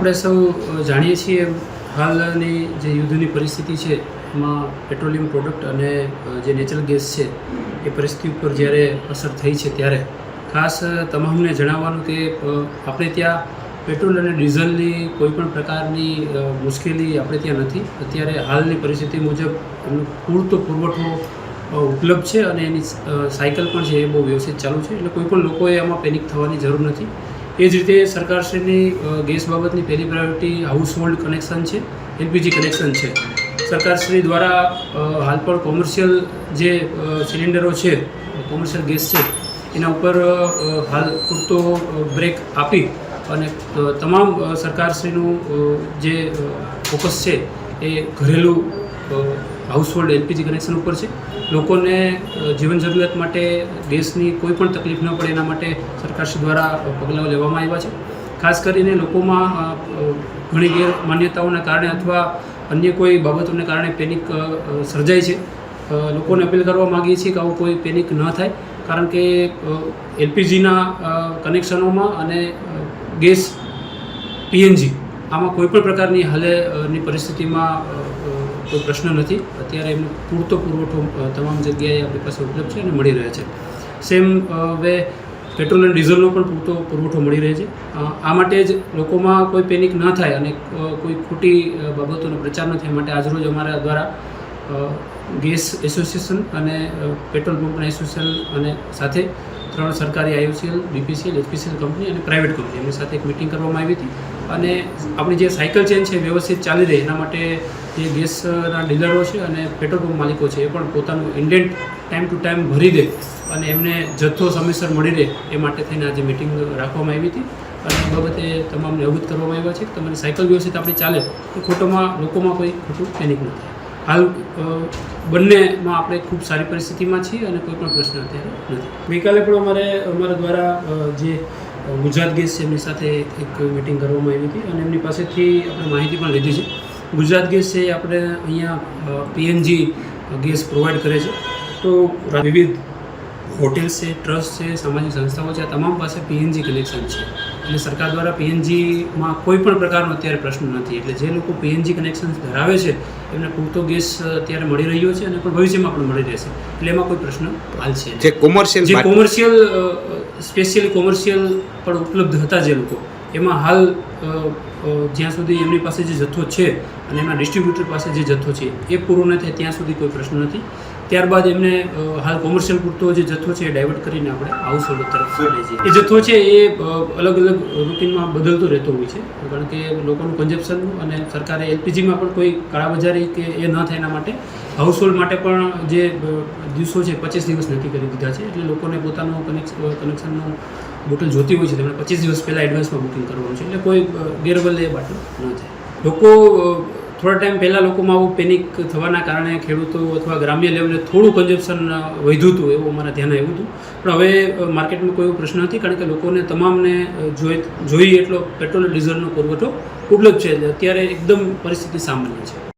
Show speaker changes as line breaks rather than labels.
આપણે સૌ જાણીએ છીએ હાલની જે યુદ્ધની પરિસ્થિતિ છે એમાં પેટ્રોલિયમ પ્રોડક્ટ અને જે નેચરલ ગેસ છે એ પરિસ્થિતિ ઉપર જ્યારે અસર થઈ છે ત્યારે ખાસ તમામને જણાવવાનું કે આપણે ત્યાં પેટ્રોલ અને ડીઝલની કોઈપણ પ્રકારની મુશ્કેલી આપણે ત્યાં નથી. અત્યારે હાલની પરિસ્થિતિ મુજબ એનો પૂરતો પુરવઠો ઉપલબ્ધ છે અને એની સાયકલ પણ છે એ બહુ વ્યવસ્થિત ચાલુ છે, એટલે કોઈપણ લોકોએ આમાં પેનિક થવાની જરૂર નથી. એ જ રીતે સરકારશ્રીની ગેસ બાબતની પહેલી પ્રાયોરિટી હાઉસ હોલ્ડ કનેક્શન છે, એલપીજી કનેક્શન છે. સરકારશ્રી દ્વારા હાલ પણ કોમર્શિયલ જે સિલિન્ડરો છે, કોમર્શિયલ ગેસ છે, એના ઉપર હાલ પૂરતો બ્રેક આપી અને તમામ સરકારશ્રીનું જે ફોકસ છે એ ઘરેલું હાઉસહોલ્ડ એલપીજી કનેક્શન ઉપર છે. લોકોને જીવન જરૂરિયાત માટે ગેસની કોઈ પણ તકલીફ ન પડે એના માટે સરકારશ્રી દ્વારા પગલાઓ લેવામાં આવ્યા છે. ખાસ કરીને લોકોમાં ઘણી ગેરમાન્યતાઓના કારણે અથવા અન્ય કોઈ બાબતોને કારણે પેનિક સર્જાય છે. લોકોને અપીલ કરવા માગીએ છીએ કે આવું કોઈ પેનિક ન થાય, કારણ કે એલપીજીના કનેક્શનોમાં અને ગેસ પીએનજી આમાં કોઈપણ પ્રકારની હાલની પરિસ્થિતિમાં કોઈ પ્રશ્ન નથી. અત્યારે એમનો પૂરતો પુરવઠો તમામ જગ્યાએ આપણી પાસે ઉપલબ્ધ છે અને મળી રહે છે. સેમ વે પેટ્રોલ અને ડીઝલનો પણ પૂરતો પુરવઠો મળી રહે છે. આ માટે જ લોકોમાં કોઈ પેનિક ન થાય અને કોઈ ખોટી બાબતોનો પ્રચાર ન થાય માટે આજરોજ અમારા દ્વારા ગેસ એસોસિએશન અને પેટ્રોલ પંપના એસોસિએશન અને સાથે 3 સરકારી આઈઓસીએલ, બીપીસીએલ, એચપીસીએલ કંપની અને પ્રાઇવેટ કંપની એમની સાથે એક મિટિંગ કરવામાં આવી હતી અને આપણી જે સાયકલ ચેન છે વ્યવસ્થિત ચાલી રહે એના માટે જે ગેસના ડીલરો છે અને પેટ્રોલ પંપ માલિકો છે એ પણ પોતાનું ઇન્ડેન્ટ ટાઈમ ટુ ટાઈમ ભરી દે અને એમને જથ્થો સમયસર મળી રહે એ માટે થઈને આજે મિટિંગ રાખવામાં આવી હતી અને એ બાબતે તમામને અવગત કરવામાં આવ્યા છે કે તમારી સાયકલ વ્યવસ્થિત આપણી ચાલે તો લોકોમાં કોઈ ખોટું પેનિક ન થાય. હાલ બંનેમાં આપણે ખૂબ સારી પરિસ્થિતિમાં છીએ અને કોઈ પણ પ્રશ્ન અત્યારે નથી. ગઈકાલે પણ અમારા દ્વારા જે ગુજરાત ગેસ છે એમની સાથે એક મિટિંગ કરવામાં આવી હતી અને એમની પાસેથી આપણે માહિતી પણ લીધી છે. ગુજરાત ગેસ છે એ આપણે અહીંયા પીએનજી ગેસ પ્રોવાઈડ કરે છે. તો વિવિધ હોટેલ્સ છે, ટ્રસ્ટ છે, સામાજિક સંસ્થાઓ છે, આ તમામ પાસે પીએનજી કનેક્શન છે. એટલે સરકાર દ્વારા પીએનજીમાં કોઈ પણ પ્રકારનો અત્યારે પ્રશ્ન નથી. એટલે જે લોકો પીએનજી કનેક્શન ધરાવે છે એમને પૂરતો ગેસ અત્યારે મળી રહ્યો છે અને પણ ભવિષ્યમાં પણ મળી રહેશે. એટલે એમાં કોઈ પ્રશ્ન હાલ છે. જે કોમર્શિયલ સ્પેશિયલી કોમર્શિયલ પણ ઉપલબ્ધ હતા જે લોકો, એમાં હાલ જ્યાં સુધી એમની પાસે જે જથ્થો છે અને એમના ડિસ્ટ્રીબ્યુટર પાસે જે જથ્થો છે એ પૂરો ન થાય ત્યાં સુધી કોઈ પ્રશ્ન નથી. ત્યારબાદ એમને હાલ કોમર્શિયલ પૂરતો જે જથ્થો છે એ ડાયવર્ટ કરીને આપણે હાઉસ હોલ્ડ તરફ લઈ જઈએ. એ જથ્થો છે એ અલગ અલગ રૂટીનમાં બદલતો રહેતો હોય છે, કારણ કે લોકોનું કન્ઝપ્શન અને સરકારે એલપીજીમાં પણ કોઈ કાળાબજારી કે એ ન થાય એના માટે હાઉસ હોલ્ડ માટે પણ જે દિવસો છે 25 દિવસ નક્કી કરી દીધા છે. એટલે લોકોને પોતાનું કનેક્શનનું બોટલ જોતી હોય છે તેમણે 25 દિવસ પહેલાં એડવાન્સમાં બુકિંગ કરવાનું છે. એટલે કોઈ ગેરબલે એ બાટલું ન થાય. લોકો થોડા ટાઈમ પહેલાં લોકોમાં આવું પેનિક થવાના કારણે ખેડૂતો અથવા ગ્રામ્ય લેવલે થોડું કન્ઝપ્શન વધ્યું હતું એવું અમારા ધ્યાન આવ્યું હતું, પણ હવે માર્કેટમાં કોઈ એવો પ્રશ્ન નથી, કારણ કે લોકોને તમામને જોઈએ એટલો પેટ્રોલ ડીઝલનો પુરવઠો ઉપલબ્ધ છે. અત્યારે એકદમ પરિસ્થિતિ સામાન્ય છે.